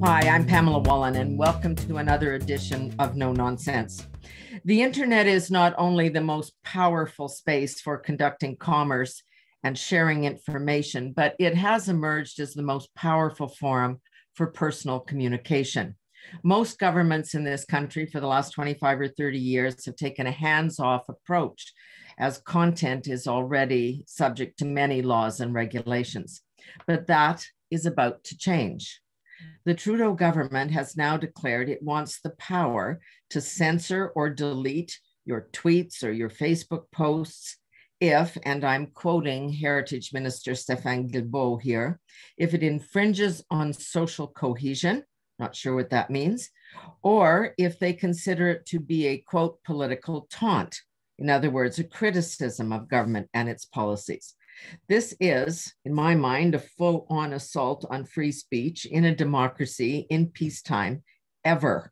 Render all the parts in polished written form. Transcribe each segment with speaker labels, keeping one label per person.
Speaker 1: Hi, I'm Pamela Wallin, and welcome to another edition of No Nonsense. The internet is not only the most powerful space for conducting commerce and sharing information, but it has emerged as the most powerful forum for personal communication. Most governments in this country for the last 25 or 30 years have taken a hands-off approach, as content is already subject to many laws and regulations. But that is about to change. The Trudeau government has now declared it wants the power to censor or delete your tweets or your Facebook posts if, and I'm quoting Heritage Minister Stéphane Guilbeault here, if it infringes on social cohesion, not sure what that means, or if they consider it to be a, quote, political taunt. In other words, a criticism of government and its policies. This is, in my mind, a full-on assault on free speech in a democracy in peacetime ever.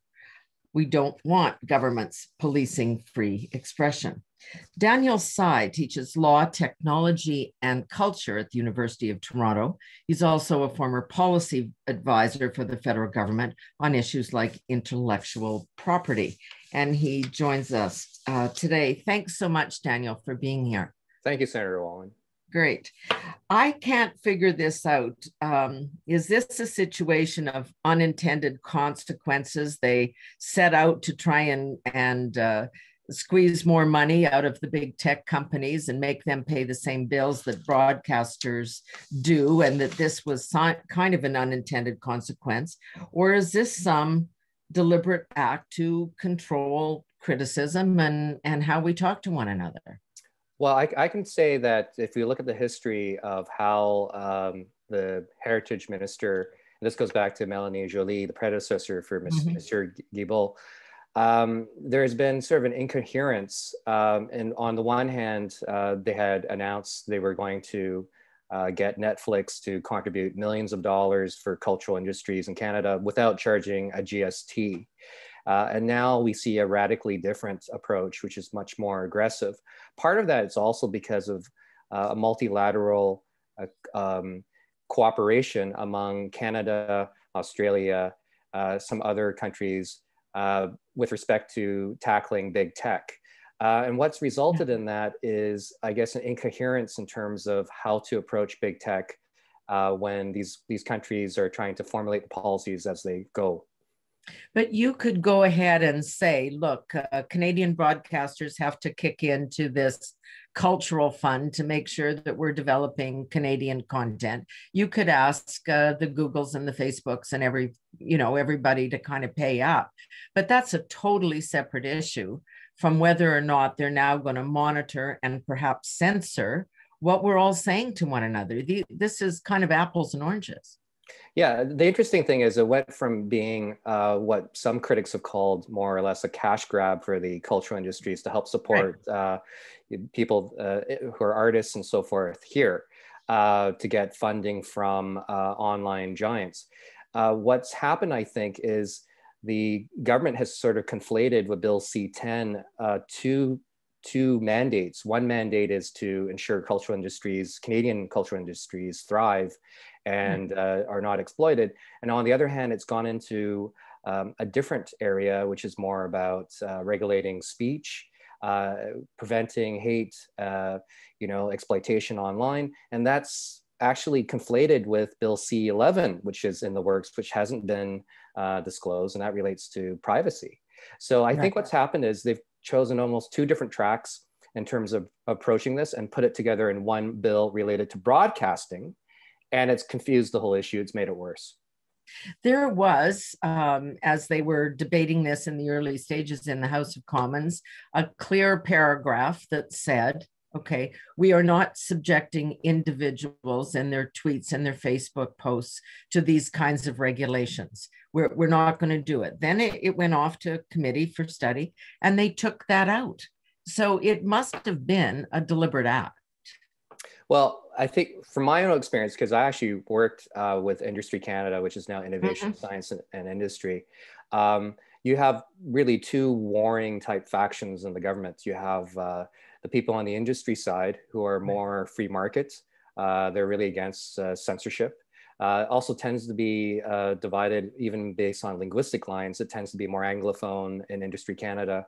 Speaker 1: We don't want governments policing free expression. Daniel Tsai teaches law, technology, and culture at the University of Toronto. He's also a former policy advisor for the federal government on issues like intellectual property. And he joins us today. Thanks so much, Daniel, for being here.
Speaker 2: Thank you, Senator Wallin.
Speaker 1: Great. I can't figure this out. Is this a situation of unintended consequences? They set out to try and squeeze more money out of the big tech companies and make them pay the same bills that broadcasters do, and that this was kind of an unintended consequence? Or is this some deliberate act to control criticism and how we talk to one another?
Speaker 2: Well, I can say that if you look at the history of how the Heritage Minister, and this goes back to Mélanie Joly, the predecessor for Monsieur Guilbeault, there has been sort of an incoherence. And on the one hand, they had announced they were going to get Netflix to contribute millions of dollars for cultural industries in Canada without charging a GST. And now we see a radically different approach, which is much more aggressive. Part of that is also because of a multilateral cooperation among Canada, Australia, some other countries with respect to tackling big tech. And what's resulted in that is, I guess, an incoherence in terms of how to approach big tech when these countries are trying to formulate the policies as they go.
Speaker 1: But you could go ahead and say, look, Canadian broadcasters have to kick into this cultural fund to make sure that we're developing Canadian content. You could ask the Googles and the Facebooks and everybody to kind of pay up. But that's a totally separate issue from whether or not they're now going to monitor and perhaps censor what we're all saying to one another. This is kind of apples and oranges.
Speaker 2: Yeah, the interesting thing is it went from being what some critics have called more or less a cash grab for the cultural industries to help support people who are artists and so forth here to get funding from online giants. What's happened, I think, is the government has sort of conflated with Bill C-10 two mandates. One mandate is to ensure cultural industries, Canadian cultural industries, thrive and are not exploited. And on the other hand, it's gone into a different area, which is more about regulating speech, preventing hate, exploitation online. And that's actually conflated with Bill C-11, which is in the works, which hasn't been disclosed, and that relates to privacy. So I think what's happened is they've chosen almost two different tracks in terms of approaching this and put it together in one bill related to broadcasting. And it's confused the whole issue. It's made it worse.
Speaker 1: There was, as they were debating this in the early stages in the House of Commons, a clear paragraph that said, okay, we are not subjecting individuals and their tweets and their Facebook posts to these kinds of regulations. We're not going to do it. Then it went off to committee for study and they took that out. So it must have been a deliberate act.
Speaker 2: Well, I think from my own experience, because I actually worked with Industry Canada, which is now Innovation, Science and Industry, you have really two warring type factions in the government. You have the people on the industry side who are more free market. They're really against censorship. Also tends to be divided even based on linguistic lines. It tends to be more Anglophone in Industry Canada,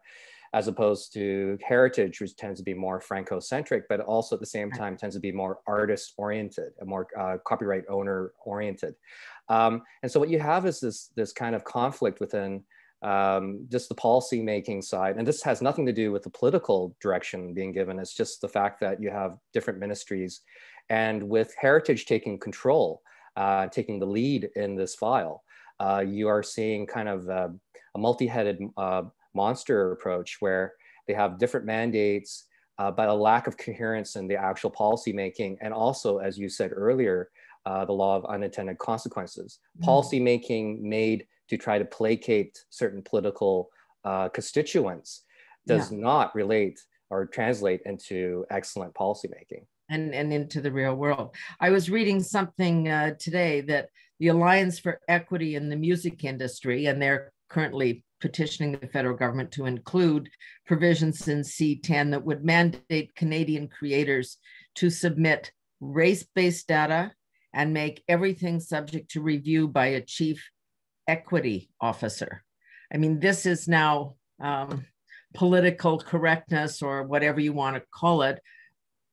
Speaker 2: as opposed to Heritage, which tends to be more Franco-centric, but also at the same time tends to be more artist-oriented, and more copyright owner-oriented. And so what you have is this kind of conflict within just the policy making side. And this has nothing to do with the political direction being given. It's just the fact that you have different ministries. And with Heritage taking control, taking the lead in this file, you are seeing kind of a multi-headed monster approach where they have different mandates, but a lack of coherence in the actual policy making. And also, as you said earlier, the law of unintended consequences. Policy making made to try to placate certain political constituents does not relate or translate into excellent policy making.
Speaker 1: And into the real world. I was reading something today that the Alliance for Equity in the Music Industry, and they're currently petitioning the federal government to include provisions in C10 that would mandate Canadian creators to submit race-based data and make everything subject to review by a chief equity officer. I mean, this is now political correctness, or whatever you want to call it,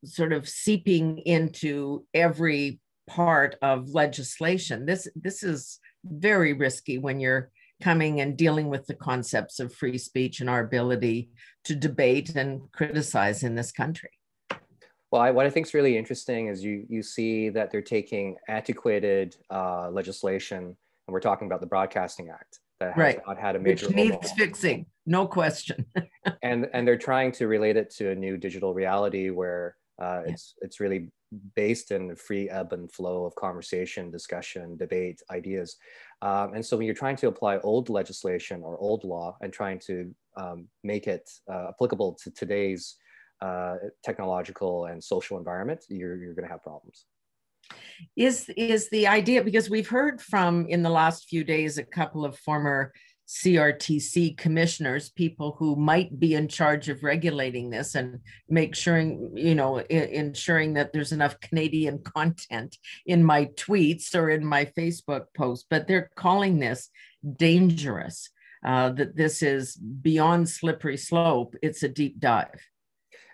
Speaker 1: sort of seeping into every part of legislation. This is very risky when you're coming and dealing with the concepts of free speech and our ability to debate and criticize in this country.
Speaker 2: Well, what I think is really interesting is you see that they're taking antiquated legislation, and we're talking about the Broadcasting Act that has not had a major
Speaker 1: which needs fixing, no question.
Speaker 2: and they're trying to relate it to a new digital reality where it's really based in the free ebb and flow of conversation, discussion, debate, ideas. And so when you're trying to apply old legislation or old law and trying to make it applicable to today's technological and social environment, you're going to have problems.
Speaker 1: Is the idea, because we've heard from, in the last few days, a couple of former CRTC commissioners, people who might be in charge of regulating this and ensuring that there's enough Canadian content in my tweets or in my Facebook post, but they're calling this dangerous, that this is beyond slippery slope. It's a deep dive.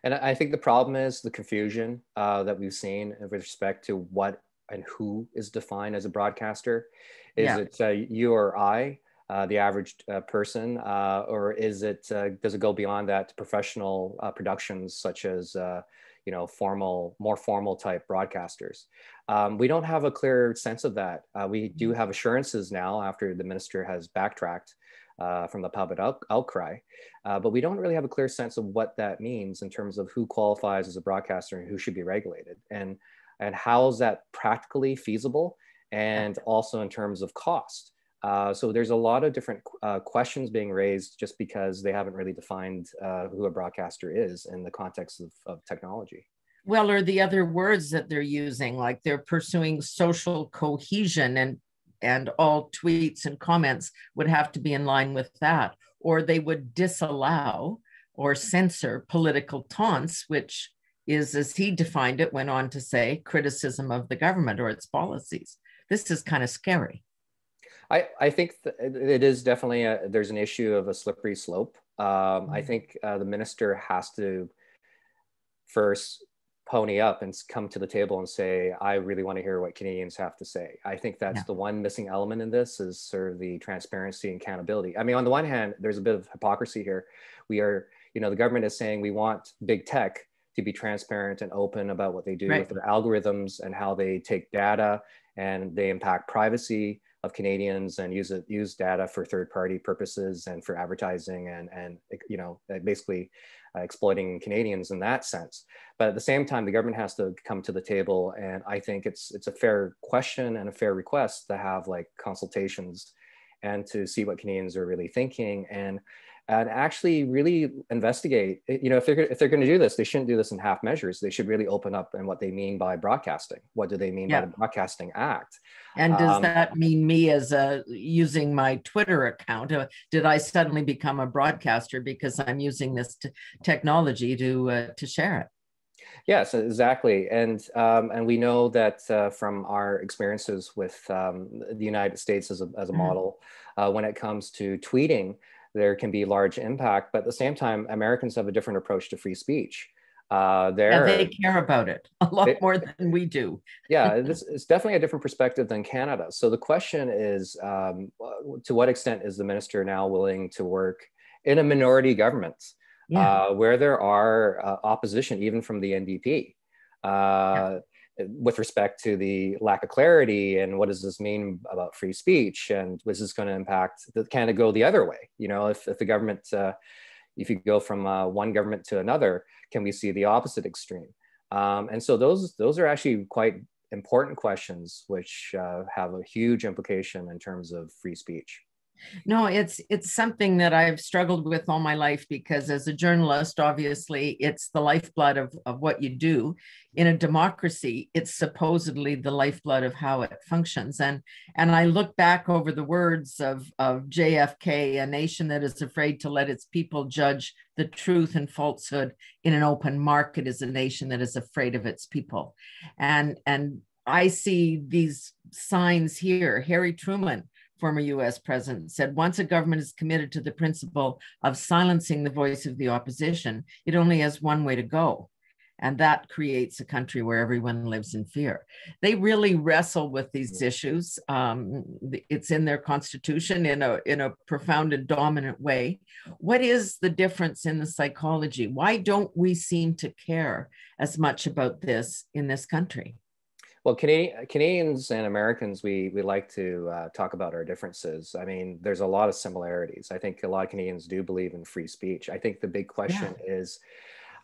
Speaker 2: And I think the problem is the confusion that we've seen with respect to what and who is defined as a broadcaster. Is it you or I? The average person, or is it does it go beyond that to professional productions such as more formal type broadcasters? We don't have a clear sense of that. We do have assurances now after the minister has backtracked from the public outcry, but we don't really have a clear sense of what that means in terms of who qualifies as a broadcaster and who should be regulated, and how is that practically feasible, and also in terms of cost. So there's a lot of different questions being raised just because they haven't really defined who a broadcaster is in the context of technology.
Speaker 1: Well, or the other words that they're using, like they're pursuing social cohesion, and all tweets and comments would have to be in line with that, or they would disallow or censor political taunts, which is, as he defined it, went on to say, criticism of the government or its policies. This is kind of scary.
Speaker 2: I think it is definitely there's an issue of a slippery slope. I think the minister has to first pony up and come to the table and say, I really want to hear what Canadians have to say. I think that's the one missing element in this, is sort of the transparency and accountability. I mean, on the one hand, there's a bit of hypocrisy here. We are, the government is saying we want big tech to be transparent and open about what they do with their algorithms and how they take data and they impact privacy of Canadians and use data for third-party purposes and for advertising and basically exploiting Canadians in that sense. But at the same time, the government has to come to the table, and I think it's a fair question and a fair request to have like consultations and to see what Canadians are really thinking, and actually really investigate. If they're going to do this, they shouldn't do this in half measures. They should really open up in what they mean by broadcasting. What do they mean by the Broadcasting Act?
Speaker 1: And does that mean me as using my Twitter account? Did I suddenly become a broadcaster because I'm using this technology to share it?
Speaker 2: Yes, exactly. And we know that from our experiences with the United States as a
Speaker 1: Mm.
Speaker 2: model, when it comes to tweeting, there can be large impact. But at the same time, Americans have a different approach to free speech.
Speaker 1: Yeah, they
Speaker 2: There,
Speaker 1: care about it a lot
Speaker 2: they,
Speaker 1: more than we do.
Speaker 2: yeah, this is definitely a different perspective than Canada. So the question is, to what extent is the minister now willing to work in a minority government
Speaker 1: Yeah.
Speaker 2: where there are opposition, even from the NDP,
Speaker 1: Yeah.
Speaker 2: uh, with respect to the lack of clarity and what does this mean about free speech, and was this going to impact? Can it go the other way? You know, if the government, if you go from one government to another, can we see the opposite extreme? And so those are actually quite important questions, which have a huge implication in terms of free speech.
Speaker 1: No, it's something that I've struggled with all my life because as a journalist, obviously it's the lifeblood of what you do. In a democracy, it's supposedly the lifeblood of how it functions. And I look back over the words of JFK, a nation that is afraid to let its people judge the truth and falsehood in an open market is a nation that is afraid of its people. And I see these signs here. Harry Truman, former US president, said once a government is committed to the principle of silencing the voice of the opposition, it only has one way to go. And that creates a country where everyone lives in fear. They really wrestle with these issues. It's in their constitution in a profound and dominant way. What is the difference in the psychology? Why don't we seem to care as much about this in this country?
Speaker 2: Well, Canadians and Americans, we like to talk about our differences. I mean, there's a lot of similarities. I think a lot of Canadians do believe in free speech. I think the big question is,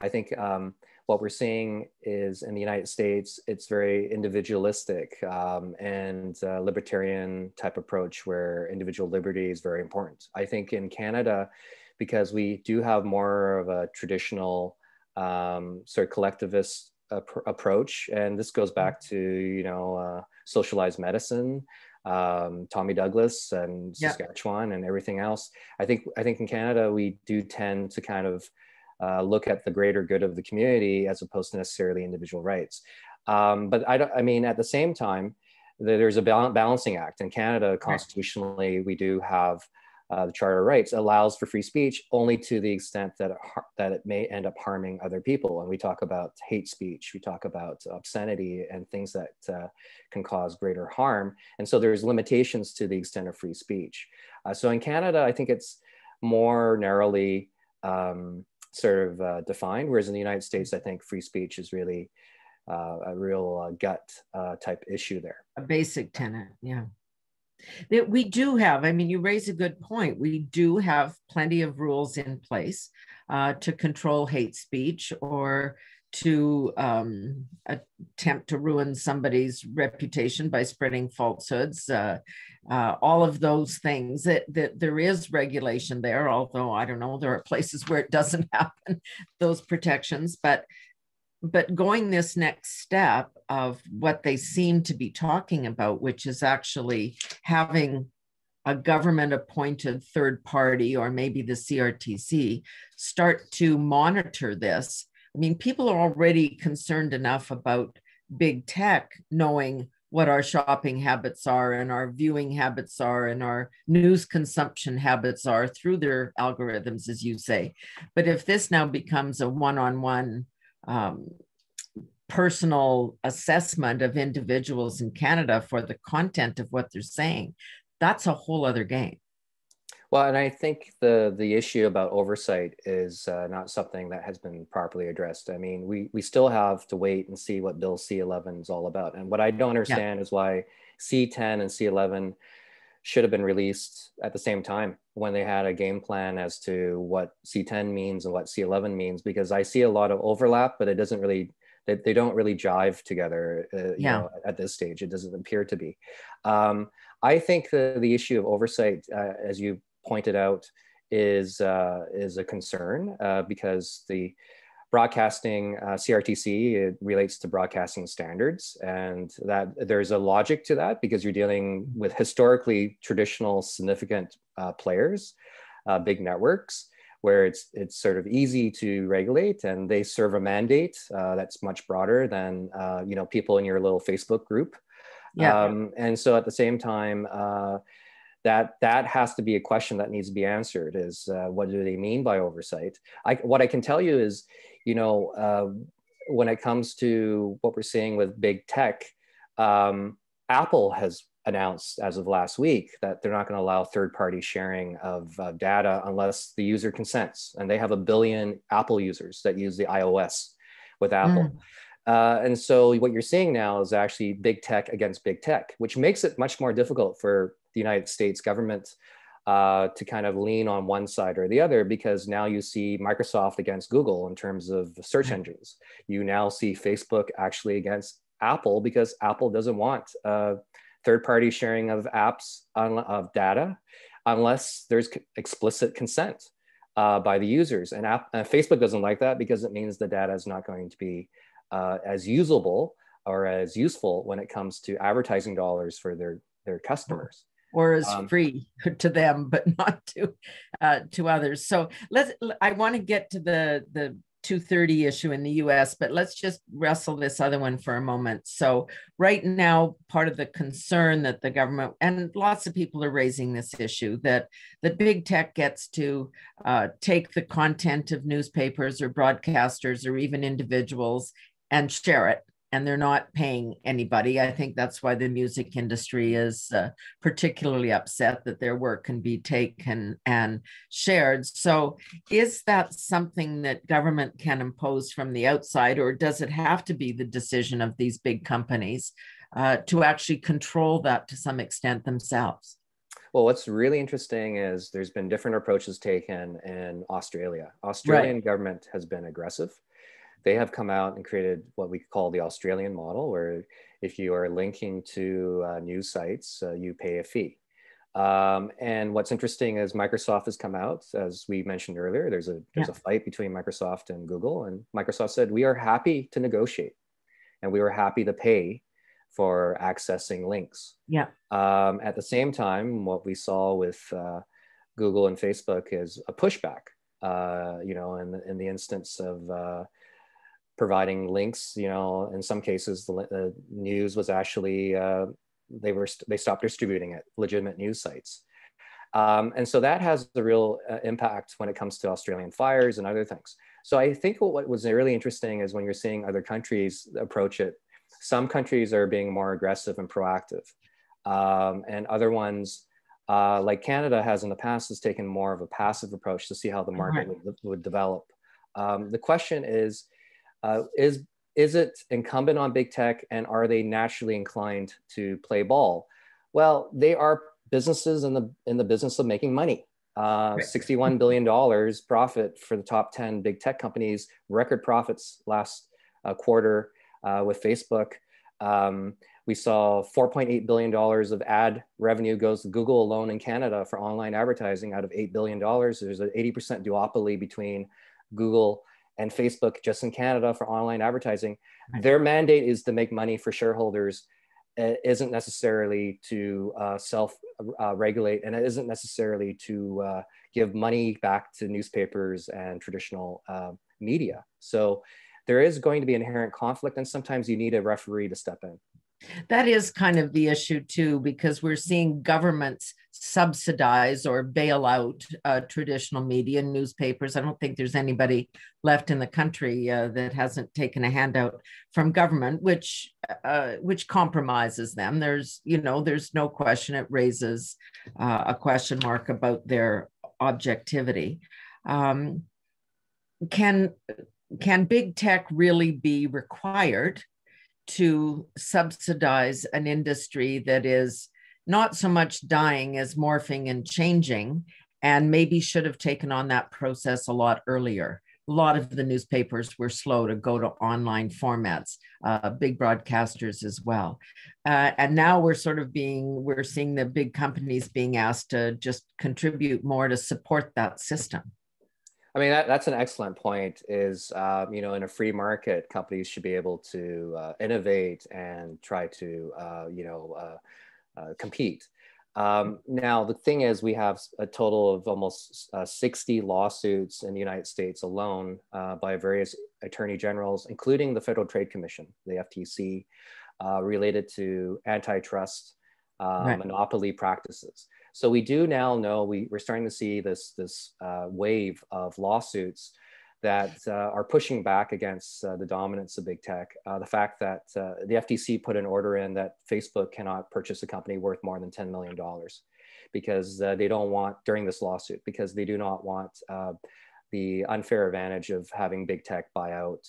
Speaker 2: I think what we're seeing is in the United States, it's very individualistic and libertarian type approach where individual liberty is very important. I think in Canada, because we do have more of a traditional sort of collectivist approach, and this goes back to socialized medicine, Tommy Douglas and Saskatchewan and everything else. I think in Canada we do tend to kind of look at the greater good of the community as opposed to necessarily individual rights. But I mean, at the same time, there's a balancing act in Canada. Constitutionally, we do have the Charter of Rights allows for free speech only to the extent that it may end up harming other people. And we talk about hate speech, we talk about obscenity and things that can cause greater harm. And so there's limitations to the extent of free speech. So in Canada, I think it's more narrowly defined, whereas in the United States, I think free speech is really a real gut type issue there.
Speaker 1: A basic tenet, yeah. That we do have, I mean, you raise a good point. We do have plenty of rules in place to control hate speech or to attempt to ruin somebody's reputation by spreading falsehoods. All of those things that there is regulation there, although I don't know, there are places where it doesn't happen, those protections. But going this next step of what they seem to be talking about, which is actually having a government appointed third party or maybe the CRTC start to monitor this. I mean, people are already concerned enough about big tech knowing what our shopping habits are and our viewing habits are and our news consumption habits are through their algorithms, as you say. But if this now becomes a one-on-one personal assessment of individuals in Canada for the content of what they're saying, that's a whole other game.
Speaker 2: Well, and I think the issue about oversight is not something that has been properly addressed. I mean, we still have to wait and see what Bill C-11 is all about. And what I don't understand is why C-10 and C-11 should have been released at the same time when they had a game plan as to what C-10 means and what C-11 means, because I see a lot of overlap, but it doesn't really, they don't really jive together you know, at this stage. It doesn't appear to be. I think the issue of oversight, as you pointed out, is a concern because the broadcasting CRTC, it relates to broadcasting standards, and that there's a logic to that because you're dealing with historically traditional significant players, big networks, where it's sort of easy to regulate, and they serve a mandate that's much broader than people in your little Facebook group.
Speaker 1: Yeah.
Speaker 2: And so at the same time, that has to be a question that needs to be answered, is what do they mean by oversight? What I can tell you is, when it comes to what we're seeing with big tech, Apple has announced as of last week that they're not going to allow third-party sharing of data unless the user consents. And they have 1 billion Apple users that use the iOS with Apple. And so what you're seeing now is actually big tech against big tech, which makes it much more difficult for the United States government to kind of lean on one side or the other, because now you see Microsoft against Google in terms of search engines. You now see Facebook actually against Apple, because Apple doesn't want third-party sharing of apps of data unless there's explicit consent by the users. And Facebook doesn't like that, because it means the data is not going to be as usable or as useful when it comes to advertising dollars for their customers.
Speaker 1: Or is free to them, but not to others. So I want to get to the 230 issue in the US, but let's just wrestle this other one for a moment. So right now, part of the concern that the government, and lots of people are raising this issue, that big tech gets to take the content of newspapers or broadcasters or even individuals and share it, and they're not paying anybody. I think that's why the music industry is particularly upset that their work can be taken and shared. So is that something that government can impose from the outside, or does it have to be the decision of these big companies to actually control that to some extent themselves?
Speaker 2: Well, what's really interesting is there's been different approaches taken in Australia. Australian government has been aggressive. They have come out and created what we call the Australian model, where if you are linking to news sites, you pay a fee. And what's interesting is Microsoft has come out, as we mentioned earlier. There's a fight between Microsoft and Google, and Microsoft said, we are happy to negotiate, and we were happy to pay for accessing links.
Speaker 1: Yeah.
Speaker 2: At the same time, what we saw with Google and Facebook is a pushback. In the instance of providing links, in some cases the news was actually they stopped distributing it, legitimate news sites, and so that has the real impact when it comes to Australian fires and other things. So I think what was really interesting is when you're seeing other countries approach it, some countries are being more aggressive and proactive, and other ones, like Canada has in the past, has taken more of a passive approach to see how the market would develop. The question is it incumbent on big tech, and are they naturally inclined to play ball? Well, they are businesses in the business of making money. $61 billion profit for the top 10 big tech companies, record profits last quarter with Facebook. We saw $4.8 billion of ad revenue goes to Google alone in Canada for online advertising out of $8 billion. There's an 80% duopoly between Google and Facebook just in Canada for online advertising. Their mandate is to make money for shareholders. It isn't necessarily to self-regulate, and it isn't necessarily to give money back to newspapers and traditional media. So there is going to be inherent conflict, and sometimes you need a referee to step in.
Speaker 1: That is kind of the issue too, because we're seeing governments subsidize or bail out traditional media and newspapers. I don't think there's anybody left in the country that hasn't taken a handout from government, which compromises them. There's no question it raises a question mark about their objectivity. Can big tech really be required to subsidize an industry that is not so much dying as morphing and changing, and maybe should have taken on that process a lot earlier? A lot of the newspapers were slow to go to online formats, big broadcasters as well. And now we're seeing the big companies being asked to just contribute more to support that system.
Speaker 2: I mean, that's an excellent point, is, in a free market, companies should be able to innovate and try to, compete. Now, the thing is, we have a total of almost 60 lawsuits in the United States alone by various attorney generals, including the Federal Trade Commission, the FTC, related to antitrust monopoly practices. So we do now know, we're starting to see this wave of lawsuits that are pushing back against the dominance of big tech. The fact that the FTC put an order in that Facebook cannot purchase a company worth more than $10 million because they don't want, during this lawsuit, because they do not want the unfair advantage of having big tech buy out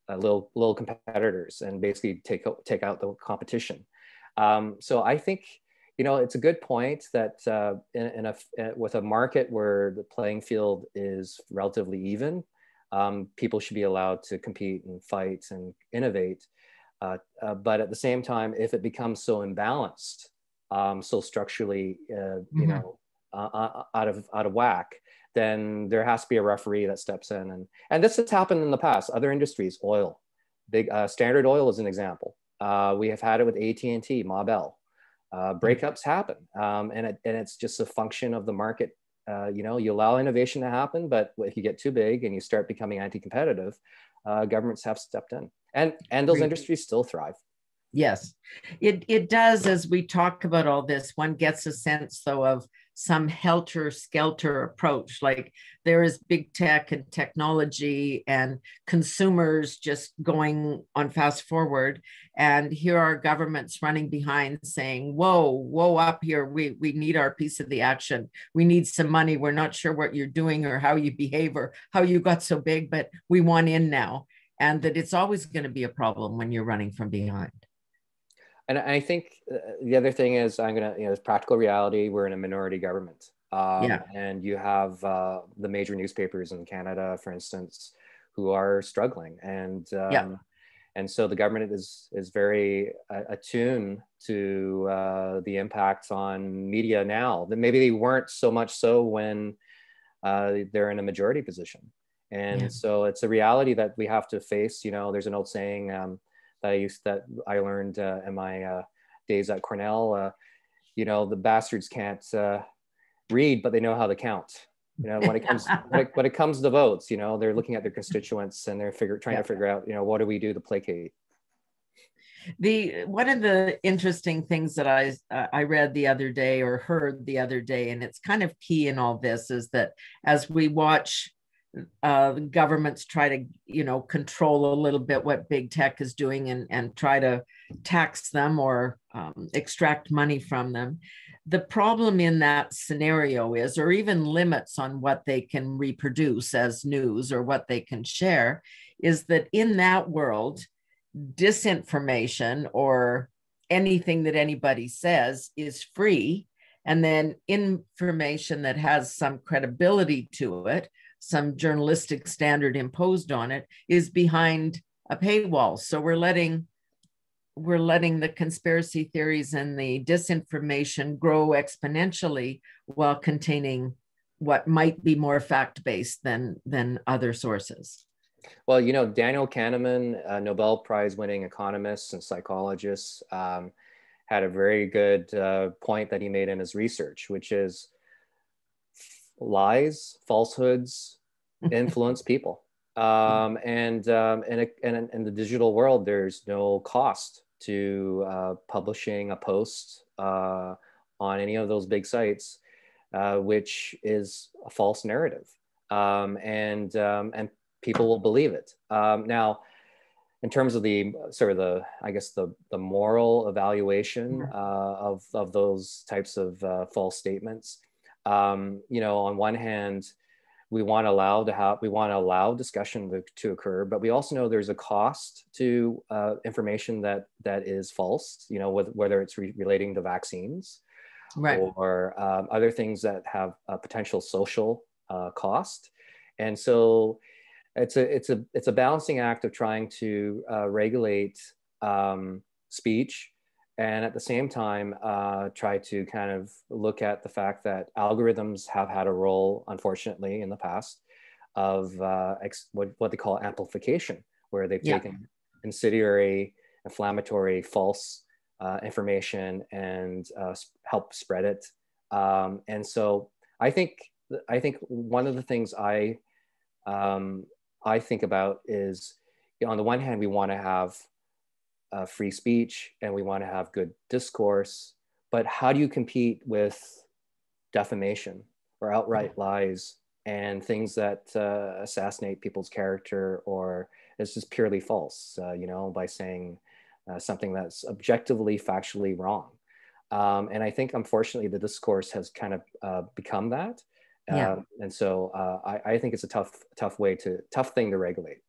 Speaker 2: little competitors and basically take out the competition. So I think, you know, it's a good point that with a market where the playing field is relatively even, people should be allowed to compete and fight and innovate. But at the same time, if it becomes so imbalanced, so structurally, you know, out of whack, then there has to be a referee that steps in. And this has happened in the past. Other industries, oil, Standard Oil is an example. We have had it with AT&T, Ma Bell. Breakups happen, and it's just a function of the market. You know, you allow innovation to happen, but if you get too big and you start becoming anti-competitive, governments have stepped in, and those industries still thrive.
Speaker 1: Yes, it does. As we talk about all this, one gets a sense, though, of some helter-skelter approach. Like there is big tech and technology and consumers just going on fast forward. And here are governments running behind saying, whoa up here. We need our piece of the action. We need some money. We're not sure what you're doing or how you behave or how you got so big, but we want in now. And that it's always going to be a problem when you're running from behind.
Speaker 2: And I think the other thing is, it's practical reality. We're in a minority government. And you have the major newspapers in Canada, for instance, who are struggling. And so the government is very attuned to the impacts on media now. That maybe they weren't so much so when they're in a majority position. And so it's a reality that we have to face. You know, there's an old saying, that I learned in my days at Cornell. You know, the bastards can't read, but they know how to count. You know, when it comes to votes, you know, they're looking at their constituents and they're trying to figure out, you know, what do we do to placate.
Speaker 1: One of the interesting things that I read the other day or heard the other day, and it's kind of key in all this, is that as we watch governments try to, you know, control a little bit what big tech is doing and try to tax them or extract money from them. The problem in that scenario is, or even limits on what they can reproduce as news or what they can share, is that in that world, disinformation or anything that anybody says is free. And then information that has some credibility to it, some journalistic standard imposed on it, is behind a paywall. So we're letting the conspiracy theories and the disinformation grow exponentially while containing what might be more fact-based than other sources.
Speaker 2: Well, you know, Daniel Kahneman, Nobel Prize winning economist and psychologist, had a very good point that he made in his research, which is lies, falsehoods influence people. And in the digital world, there's no cost to publishing a post on any of those big sites, which is a false narrative. And people will believe it. Now, in terms of the moral evaluation of those types of false statements, you know, on one hand, we want to allow discussion to occur, but we also know there's a cost to information that is false. You know, whether it's relating to vaccines, right, or other things that have a potential social cost, and so it's a balancing act of trying to regulate speech, and at the same time try to kind of look at the fact that algorithms have had a role, unfortunately, in the past of what they call amplification, where they've taken incendiary, inflammatory, false information and help spread it. And so I think one of the things I think about is, you know, on the one hand, we want to have free speech and we want to have good discourse, but how do you compete with defamation or outright lies and things that assassinate people's character, or it's just purely false, you know, by saying something that's objectively, factually wrong. And I think, unfortunately, the discourse has kind of become that.
Speaker 1: Yeah.
Speaker 2: And so I think it's a tough thing to regulate.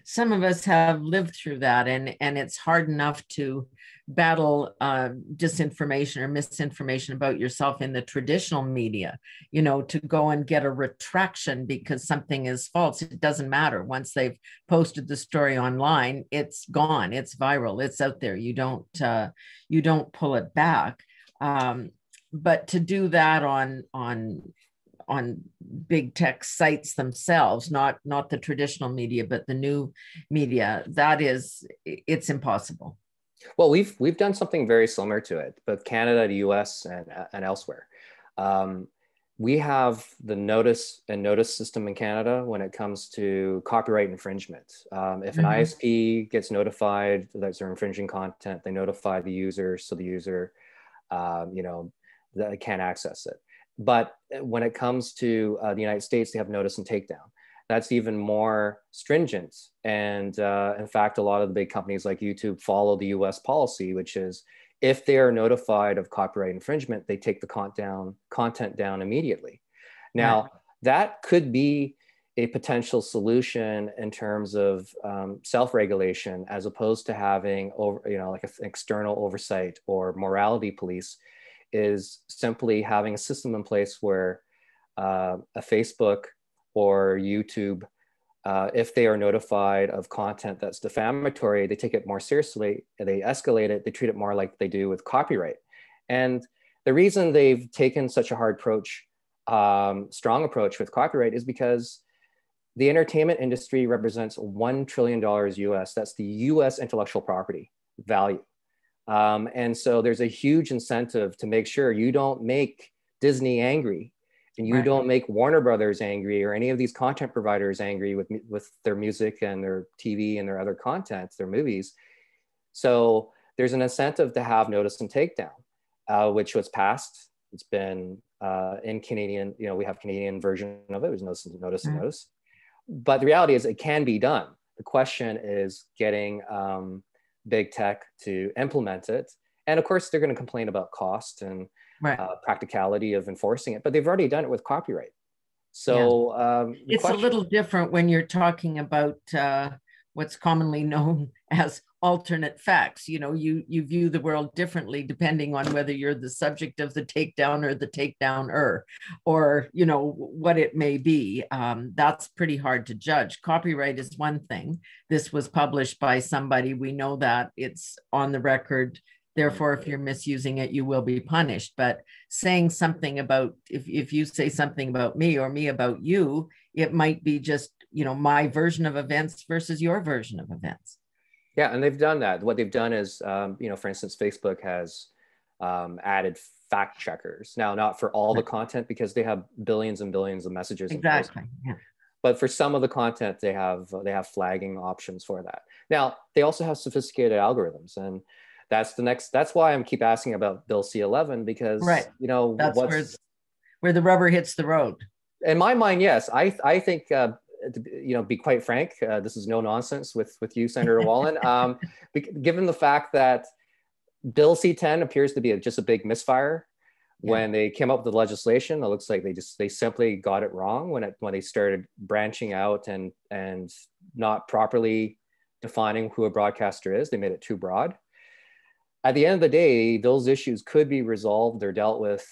Speaker 1: Some of us have lived through that, and it's hard enough to battle disinformation or misinformation about yourself in the traditional media, you know, to go and get a retraction because something is false. It doesn't matter. Once they've posted the story online, it's gone, it's viral, it's out there. You don't pull it back. But to do that on big tech sites themselves, not the traditional media, but the new media, it's impossible.
Speaker 2: Well, we've done something very similar to it, both Canada, the US, and elsewhere. We have the notice system in Canada when it comes to copyright infringement. If an ISP gets notified that they're infringing content, they notify the user, so the user, you know, that can't access it. But when it comes to the United States, they have notice and takedown. That's even more stringent. And in fact, a lot of the big companies like YouTube follow the US policy, which is if they are notified of copyright infringement, they take the content down immediately. Now, that could be a potential solution in terms of self-regulation, as opposed to having, like an external oversight or morality police, is simply having a system in place where a Facebook or YouTube, if they are notified of content that's defamatory, they take it more seriously, they escalate it, they treat it more like they do with copyright. And the reason they've taken such a hard approach, strong approach with copyright, is because the entertainment industry represents $1 trillion US. That's the US intellectual property value. And so there's a huge incentive to make sure you don't make Disney angry, and you don't make Warner Brothers angry, or any of these content providers angry with their music and their TV and their other content, their movies. So there's an incentive to have notice and takedown, which was passed. It's been in Canadian, you know, we have Canadian version of it. There's notice and notice. But the reality is it can be done. The question is getting big tech to implement it. And of course, they're going to complain about cost and practicality of enforcing it, but they've already done it with copyright. So
Speaker 1: it's a little different when you're talking about what's commonly known as alternate facts. You know, you view the world differently depending on whether you're the subject of the takedown or the takedowner, or, you know, what it may be. That's pretty hard to judge. Copyright is one thing. This was published by somebody. We know that it's on the record. Therefore, if you're misusing it, you will be punished. But saying something about, if you say something about me or me about you, it might be just, you know, my version of events versus your version of events.
Speaker 2: Yeah, and they've done that. What they've done is, you know, for instance, Facebook has added fact checkers. Now, not for all the content, because they have billions and billions of messages.
Speaker 1: Exactly. Yeah.
Speaker 2: But for some of the content, they have flagging options for that. Now, they also have sophisticated algorithms, and that's why I'm keep asking about Bill C-11, because you know,
Speaker 1: that's where the rubber hits the road.
Speaker 2: In my mind, yes. I think you know, be quite frank, this is no nonsense with you, Senator Wallin. Given the fact that Bill C-10 appears to be just a big misfire. When they came up with the legislation, it looks like they simply got it wrong when they started branching out and not properly defining who a broadcaster is. They made it too broad. At the end of the day, those issues could be resolved or dealt with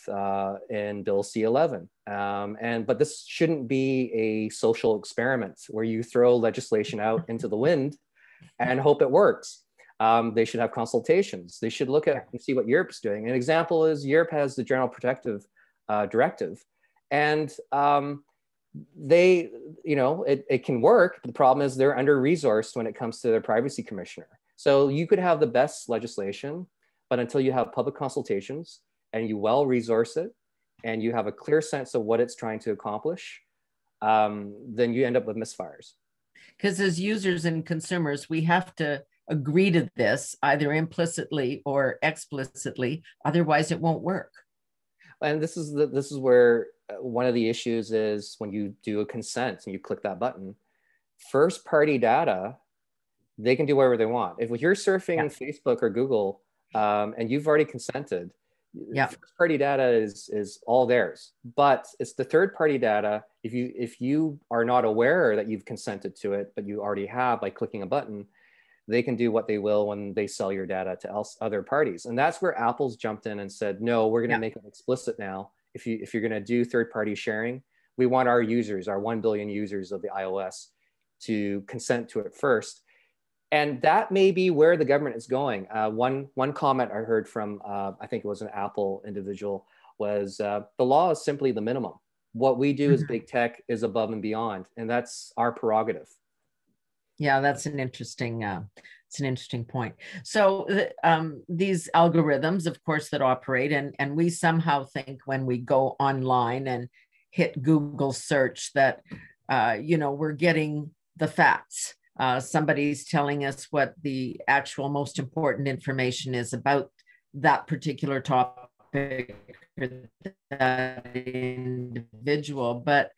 Speaker 2: in Bill C-11. But this shouldn't be a social experiment where you throw legislation out into the wind and hope it works. They should have consultations. They should look at and see what Europe's doing. An example is Europe has the General Protective Directive, and they, you know, it can work. But the problem is they're under-resourced when it comes to their privacy commissioner. So you could have the best legislation, But until you have public consultations and you well resource it and you have a clear sense of what it's trying to accomplish, then you end up with misfires.
Speaker 1: Because as users and consumers, we have to agree to this either implicitly or explicitly, otherwise it won't work.
Speaker 2: And this is where one of the issues is when you do a consent and you click that button, first party data, they can do whatever they want. If you're surfing Facebook or Google and you've already consented, first party data is all theirs. But it's the third party data. If you are not aware that you've consented to it, but you already have by clicking a button, they can do what they will when they sell your data to other parties. And that's where Apple's jumped in and said, no, we're going to make it explicit now. If you're going to do third party sharing, we want our users, our 1 billion users of the iOS, to consent to it first. And that may be where the government is going. One comment I heard from, I think it was an Apple individual, was the law is simply the minimum. What we do as big tech is above and beyond, and that's our prerogative.
Speaker 1: Yeah, that's an interesting point. So these algorithms, of course, that operate, and we somehow think when we go online and hit Google search that, we're getting the facts. Somebody's telling us what the actual most important information is about that particular topic or that individual, but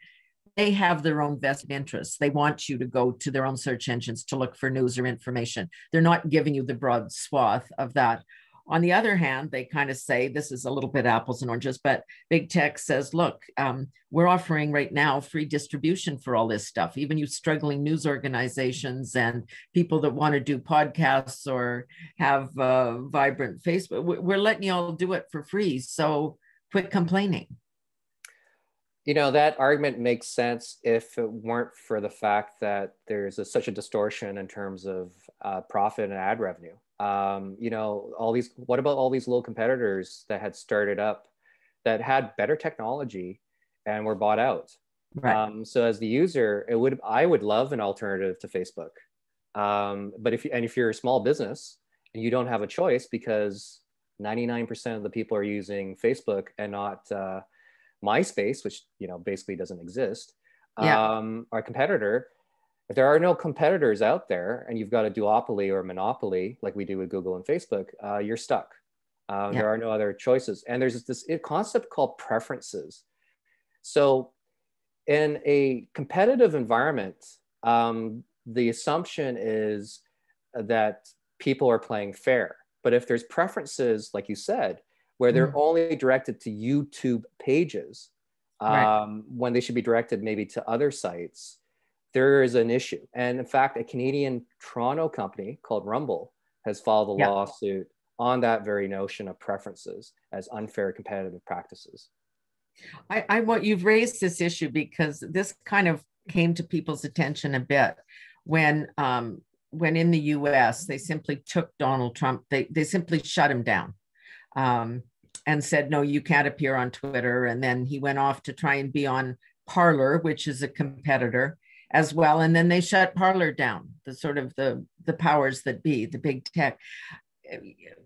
Speaker 1: they have their own vested interests. They want you to go to their own search engines to look for news or information. They're not giving you the broad swath of that. On the other hand, they kind of say, this is a little bit apples and oranges, but big tech says, look, we're offering right now free distribution for all this stuff. Even you struggling news organizations and people that want to do podcasts or have vibrant Facebook, we're letting you all do it for free. So quit complaining.
Speaker 2: That argument makes sense if it weren't for the fact that there's such a distortion in terms of profit and ad revenue. What about all these little competitors that had started up that had better technology and were bought out? Right. So as the user, I would love an alternative to Facebook. But if you're a small business and you don't have a choice because 99% of the people are using Facebook and not MySpace, which basically doesn't exist, our competitor. If there are no competitors out there and you've got a duopoly or a monopoly like we do with Google and Facebook, you're stuck. There are no other choices. And there's this concept called preferences. So in a competitive environment, the assumption is that people are playing fair. But if there's preferences, like you said, where they're only directed to YouTube pages, when they should be directed maybe to other sites, there is an issue. And in fact, a Canadian Toronto company called Rumble has filed a lawsuit on that very notion of preferences as unfair competitive practices.
Speaker 1: I want you've raised this issue because this kind of came to people's attention a bit when in the US, they simply took Donald Trump, they simply shut him down. And said, no, you can't appear on Twitter. And then he went off to try and be on Parler, which is a competitor as well. And then they shut Parler down, the powers that be, the big tech.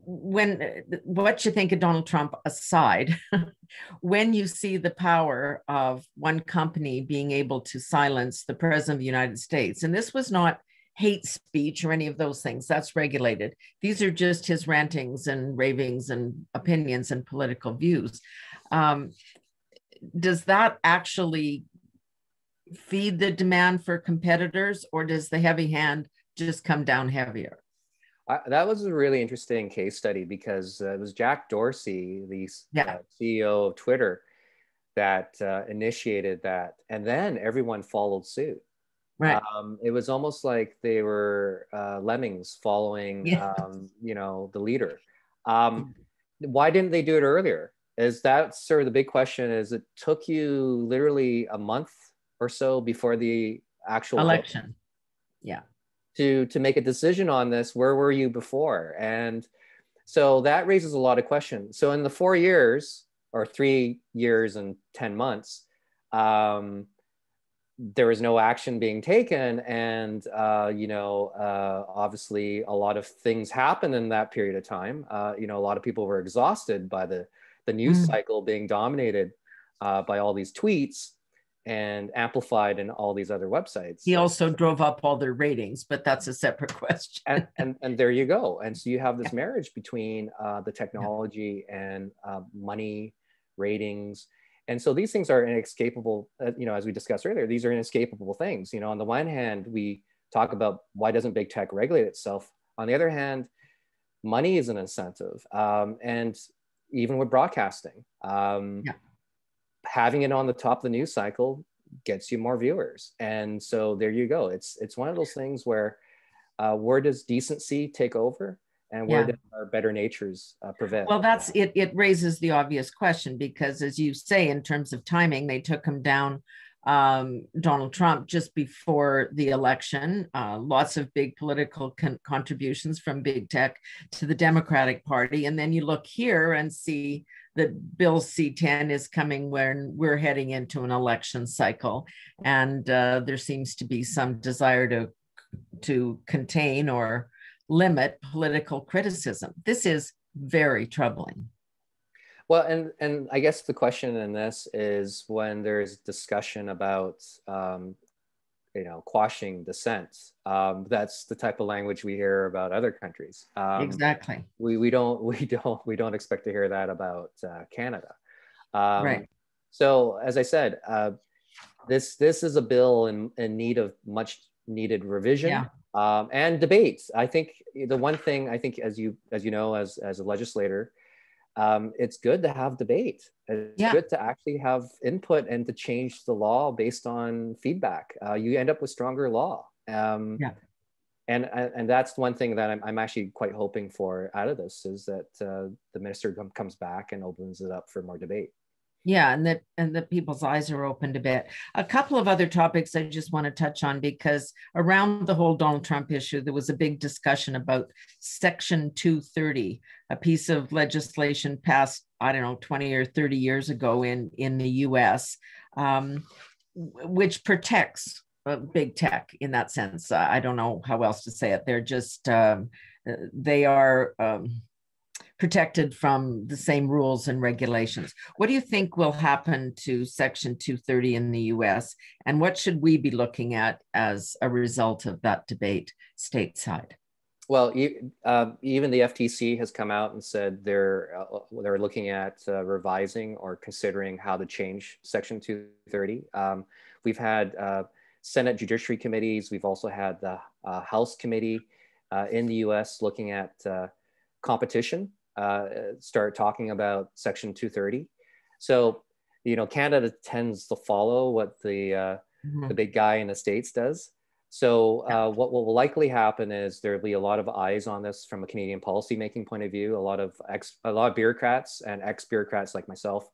Speaker 1: What you think of Donald Trump aside, when you see the power of one company being able to silence the president of the United States, and this was not hate speech or any of those things, that's regulated. These are just his rantings and ravings and opinions and political views. Does that actually feed the demand for competitors, or does the heavy hand just come down heavier?
Speaker 2: That was a really interesting case study because it was Jack Dorsey, the CEO of Twitter, that initiated that. And then everyone followed suit. Right. It was almost like they were lemmings following, the leader. Why didn't they do it earlier? Is that sort of the big question? Is it took you literally a month or so before the actual
Speaker 1: election?
Speaker 2: To make a decision on this. Where were you before? And so that raises a lot of questions. So in the 4 years or 3 years and 10 months, there was no action being taken, and obviously a lot of things happened in that period of time. A lot of people were exhausted by the news cycle being dominated by all these tweets and amplified in all these other websites.
Speaker 1: He also drove up all their ratings, but that's a separate question.
Speaker 2: and there you go. And so you have this marriage between the technology and money, ratings. And so these things are inescapable, as we discussed earlier, these are inescapable things. On the one hand, we talk about why doesn't big tech regulate itself? On the other hand, money is an incentive. And even with broadcasting, having it on the top of the news cycle gets you more viewers. And so there you go. It's one of those things where does decency take over? And where do our better natures prevail?
Speaker 1: Well, that's it. It raises the obvious question, because as you say, in terms of timing, they took him down, Donald Trump, just before the election. Lots of big political contributions from big tech to the Democratic Party. And then you look here and see that Bill C-10 is coming when we're heading into an election cycle. And there seems to be some desire to contain or limit political criticism. This is very troubling.
Speaker 2: Well, and I guess the question in this is when there's discussion about, quashing dissent. That's the type of language we hear about other countries.
Speaker 1: Exactly.
Speaker 2: We don't expect to hear that about Canada.
Speaker 1: Right.
Speaker 2: So as I said, this is a bill in need of much needed revision. And debate. I think the one thing as you know, as a legislator, it's good to have debate. It's good to actually have input and to change the law based on feedback. You end up with stronger law. And that's one thing that I'm actually quite hoping for out of this, is that the minister comes back and opens it up for more debate.
Speaker 1: Yeah, and that people's eyes are opened a bit. A couple of other topics I just want to touch on, because around the whole Donald Trump issue, there was a big discussion about Section 230, a piece of legislation passed, 20 or 30 years ago in the US, which protects big tech in that sense. I don't know how else to say it. They're just, they are protected from the same rules and regulations. What do you think will happen to Section 230 in the US, and what should we be looking at as a result of that debate stateside?
Speaker 2: Well, even the FTC has come out and said they're looking at revising or considering how to change Section 230. We've had Senate Judiciary Committees. We've also had the House Committee in the US looking at competition. Start talking about Section 230. So, Canada tends to follow what the big guy in the States does. So what will likely happen is there'll be a lot of eyes on this from a Canadian policymaking point of view. A lot of bureaucrats and ex-bureaucrats like myself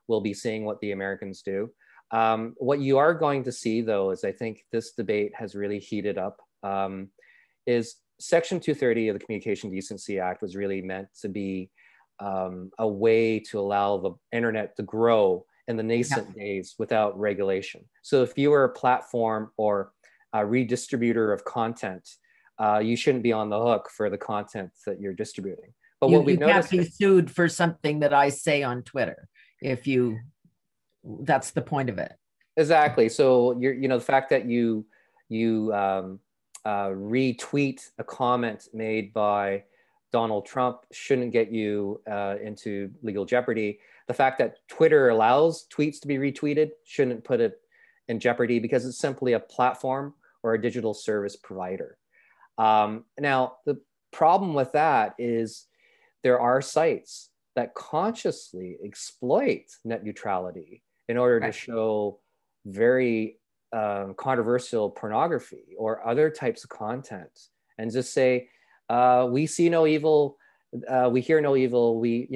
Speaker 2: will be seeing what the Americans do. What you are going to see, though, is I think this debate has really heated up, is Section 230 of the Communication Decency Act was really meant to be a way to allow the internet to grow in the nascent days without regulation. So if you were a platform or a redistributor of content, you shouldn't be on the hook for the content that you're distributing. But what we've noticed,
Speaker 1: you can't be sued for something that I say on Twitter. That's the point of it.
Speaker 2: Exactly. So the fact that you retweet a comment made by Donald Trump shouldn't get you into legal jeopardy. The fact that Twitter allows tweets to be retweeted shouldn't put it in jeopardy, because it's simply a platform or a digital service provider. Now, the problem with that is there are sites that consciously exploit net neutrality in order to show very controversial pornography or other types of content, and just say, we see no evil, we hear no evil, we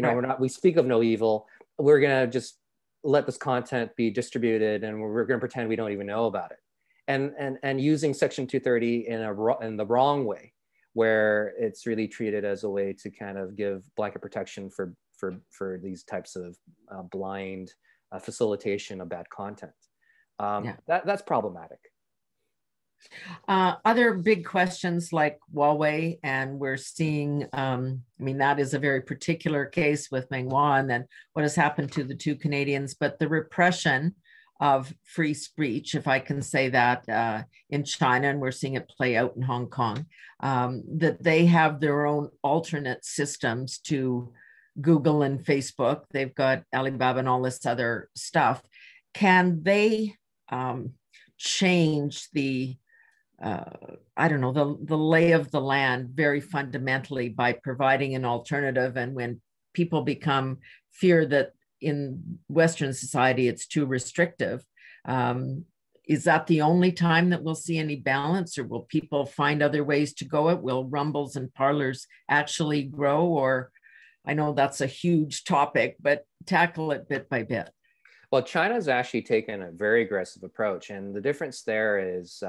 Speaker 2: speak of no evil, we're gonna just let this content be distributed and we're gonna pretend we don't even know about it. And using Section 230 in the wrong way, where it's really treated as a way to kind of give blanket protection for these types of blind facilitation of bad content. That's problematic.
Speaker 1: Other big questions like Huawei, and we're seeing, I mean, that is a very particular case with Menghua and then what has happened to the two Canadians, but the repression of free speech, if I can say that, in China, and we're seeing it play out in Hong Kong, that they have their own alternate systems to Google and Facebook. They've got Alibaba and all this other stuff. Can they change the I don't know, the lay of the land very fundamentally by providing an alternative? And when people fear that in Western society it's too restrictive, is that the only time that we'll see any balance, or will people find other ways to go? Will Rumbles and Parlors actually grow? Or I know that's a huge topic, but tackle it bit by bit.
Speaker 2: Well, China's actually taken a very aggressive approach, and the difference there is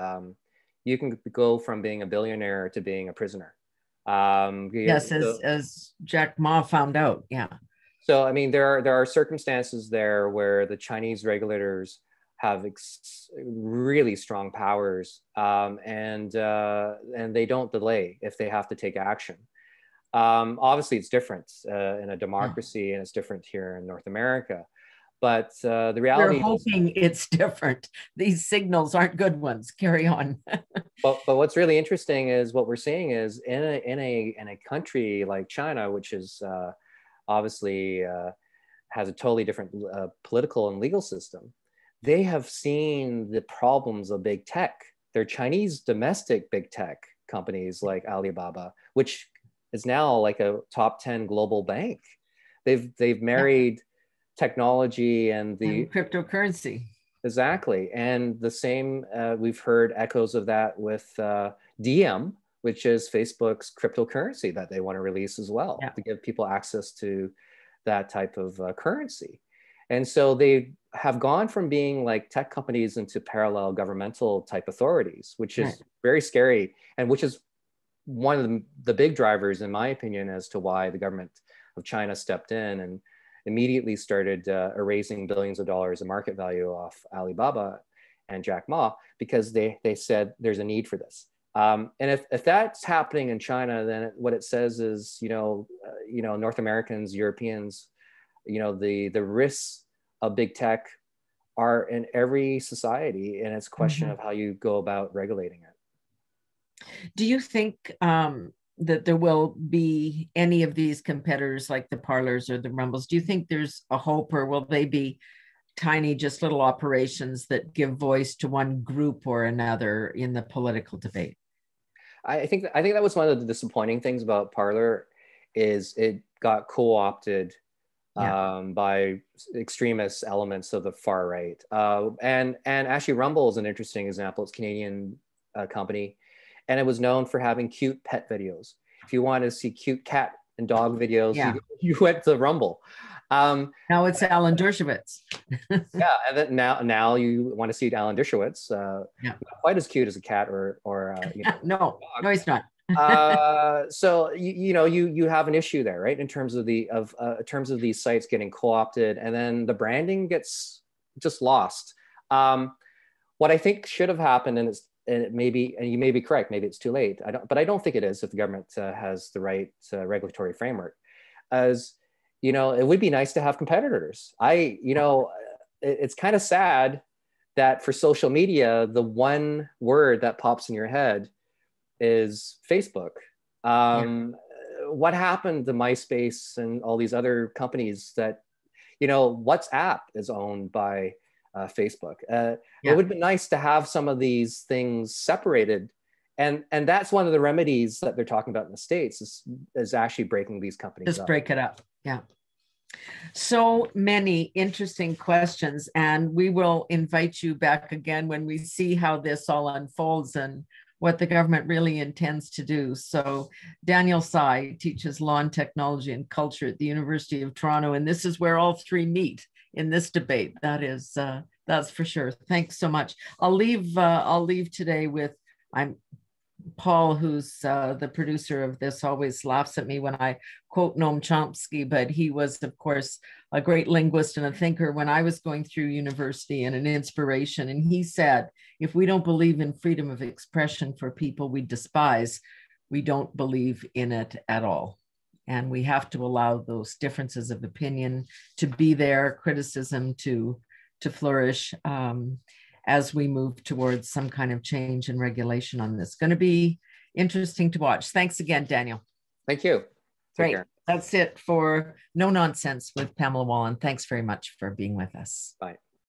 Speaker 2: you can go from being a billionaire to being a prisoner.
Speaker 1: Yes, as Jack Ma found out, yeah.
Speaker 2: So, I mean, there are circumstances there where the Chinese regulators have really strong powers, and they don't delay if they have to take action. Obviously, it's different in a democracy, and it's different here in North America. But the reality
Speaker 1: we're hoping it's different. These signals aren't good ones. Carry on.
Speaker 2: but what's really interesting is what we're seeing is in a country like China, which is obviously has a totally different political and legal system. They have seen the problems of big tech. They're Chinese domestic big tech companies like Alibaba, which is now like a top 10 global bank. They've married technology and
Speaker 1: cryptocurrency.
Speaker 2: Exactly. And the same, we've heard echoes of that with DM, which is Facebook's cryptocurrency that they want to release as well, to give people access to that type of currency. And so they have gone from being like tech companies into parallel governmental type authorities, which is very scary, and which is one of the big drivers, in my opinion, as to why the government of China stepped in and immediately started erasing billions of dollars of market value off Alibaba and Jack Ma, because they said there's a need for this. And if that's happening in China, then what it says is, North Americans, Europeans, the risks of big tech are in every society, and it's a question of how you go about regulating it.
Speaker 1: Do you think that there will be any of these competitors like the Parlors or the Rumbles? Do you think there's a hope, or will they be tiny, just little operations that give voice to one group or another in the political debate?
Speaker 2: I think that was one of the disappointing things about Parler, is it got co-opted by extremist elements of the far right. And actually Rumble is an interesting example. It's a Canadian company, and it was known for having cute pet videos. If you want to see cute cat and dog videos, you went to Rumble.
Speaker 1: Now it's Alan Dershowitz.
Speaker 2: And then now you want to see Alan Dershowitz. Not quite as cute as a cat or
Speaker 1: no, he's not.
Speaker 2: So you have an issue there, right? In terms of these sites getting co-opted, and then the branding gets just lost. What I think should have happened, and you may be correct, maybe it's too late. I don't think it is if the government has the right regulatory framework. As it would be nice to have competitors. It's kind of sad that for social media, the one word that pops in your head is Facebook. What happened to MySpace and all these other companies that, WhatsApp is owned by Facebook. It would be nice to have some of these things separated. And that's one of the remedies that they're talking about in the States is actually breaking these companies up.
Speaker 1: Break it up. Yeah. So many interesting questions, and we will invite you back again when we see how this all unfolds and what the government really intends to do. So Daniel Tsai teaches law and technology and culture at the University of Toronto, and this is where all three meet in this debate. That's for sure. Thanks so much. I'll leave today with, I'm Paul, who's the producer of this, always laughs at me when I quote Noam Chomsky, but he was, of course, a great linguist and a thinker when I was going through university, and an inspiration. And he said, if we don't believe in freedom of expression for people we despise, we don't believe in it at all. And we have to allow those differences of opinion to be there, criticism to flourish, as we move towards some kind of change and regulation on this. Going to be interesting to watch. Thanks again, Daniel.
Speaker 2: Thank you.
Speaker 1: Take care. That's it for No Nonsense with Pamela Wallin. Thanks very much for being with us.
Speaker 2: Bye.